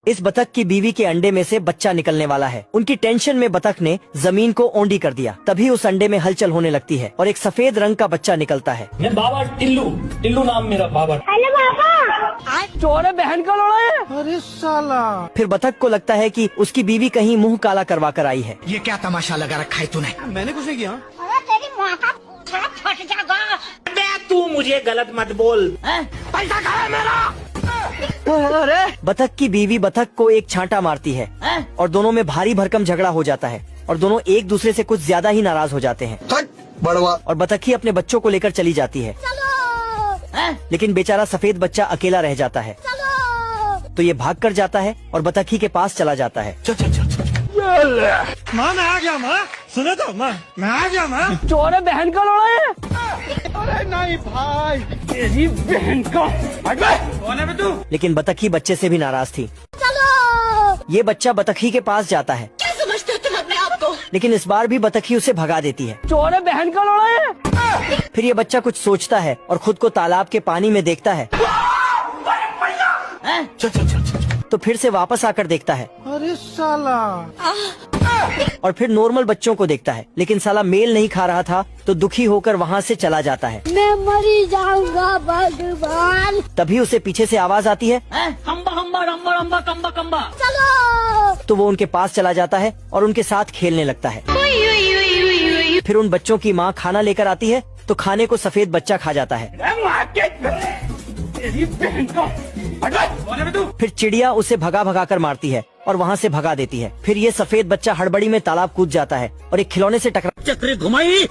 इस बतख की बीवी के अंडे में से बच्चा निकलने वाला है। उनकी टेंशन में बतख ने जमीन को ओंडी कर दिया। तभी उस अंडे में हलचल होने लगती है और एक सफेद रंग का बच्चा निकलता है। मैं बाबा टिल्लू, टिल्लू नाम मेरा बाबा। हेलो पापा। चोरे बहन का लोड़ा है। अरे साला। फिर बतख को लगता है कि उसकी बीवी कहीं मुंह काला करवा कर आई है। ये क्या तमाशा लगा रखा है तूने? मैंने कुछ नहीं किया। अरे तेरी माँ का फट जाएगा। तू मुझे गलत मत बोल। पैसा कहाँ है मेरा? अरे बतख की बीवी बतख को एक छांटा मारती है और दोनों में भारी भरकम झगड़ा हो जाता है और दोनों एक दूसरे से कुछ ज्यादा ही नाराज हो जाते हैं। बड़वा। और बतखी अपने बच्चों को लेकर चली जाती है, लेकिन बेचारा सफेद बच्चा अकेला रह जाता है। तो ये भाग कर जाता है और बतखी के पास चला जाता है। चल चल चल चल। माँ मैं आ गया माँ। सुने तो माँ मैं आ गया माँ। चोरे बहन का लोड़ा है। अरे नहीं भाई। तेरी बहन का। कौन है बे तू? लेकिन बतखी बच्चे से भी नाराज थी। ये बच्चा बतखी के पास जाता है। क्या समझते हो तुम अपने आप को? लेकिन इस बार भी बतखी उसे भगा देती है। चोरे बहन का लोड़ा है। फिर ये बच्चा कुछ सोचता है और खुद को तालाब के पानी में देखता है। चल चल चल चल। तो फिर से वापस आकर देखता है अरे साला। और फिर नॉर्मल बच्चों को देखता है, लेकिन साला मेल नहीं खा रहा था तो दुखी होकर वहाँ से चला जाता है। मैं मरी जाऊंगा भगवान। तभी उसे पीछे से आवाज आती है। हम्बा हम्बा रम्बा रम्बा कम्बा कम्बा। चलो। तो वो उनके पास चला जाता है और उनके साथ खेलने लगता है। फिर उन बच्चों की माँ खाना लेकर आती है तो खाने को सफेद बच्चा खा जाता है। तेरी बहन का। कौन है बे तू? फिर चिड़िया उसे भगा भगा कर मारती है और वहाँ से भगा देती है। फिर ये सफेद बच्चा हड़बड़ी में तालाब कूद जाता है और एक खिलौने से टकरा। चक्री घुमाई।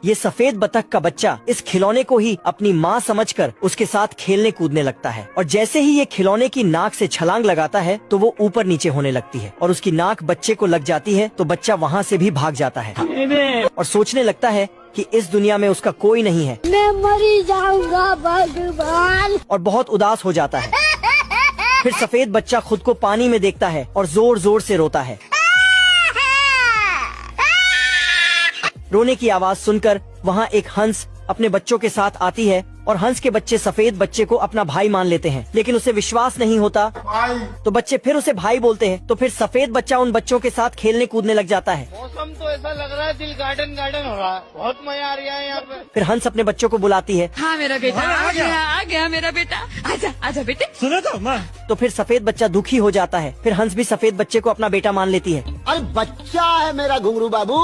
ये सफेद बतख का बच्चा इस खिलौने को ही अपनी माँ समझकर उसके साथ खेलने कूदने लगता है और जैसे ही ये खिलौने की नाक से छलांग लगाता है तो वो ऊपर नीचे होने लगती है और उसकी नाक बच्चे को लग जाती है तो बच्चा वहाँ से भी भाग जाता है और सोचने लगता है कि इस दुनिया में उसका कोई नहीं है मैं मरी जाऊंगा भगवान। और बहुत उदास हो जाता है। फिर सफेद बच्चा खुद को पानी में देखता है और जोर जोर से रोता है। रोने की आवाज सुनकर वहाँ एक हंस अपने बच्चों के साथ आती है और हंस के बच्चे सफेद बच्चे को अपना भाई मान लेते हैं, लेकिन उसे विश्वास नहीं होता तो बच्चे फिर उसे भाई बोलते हैं। तो फिर सफेद बच्चा उन बच्चों के साथ खेलने कूदने लग जाता है। मौसम तो ऐसा लग रहा है दिल गार्डन गार्डन हो रहा है। बहुत मजा आ रहा है यहाँ पे। फिर हंस अपने बच्चों को बुलाती है। हाँ मेरा बेटा आ गया मेरा बेटा। आजा आजा बेटे। सुने तो माँ। तो फिर सफेद बच्चा दुखी हो जाता है। फिर हंस भी सफेद बच्चे को अपना बेटा मान लेती है। अरे बच्चा है मेरा घुंगरू बाबू।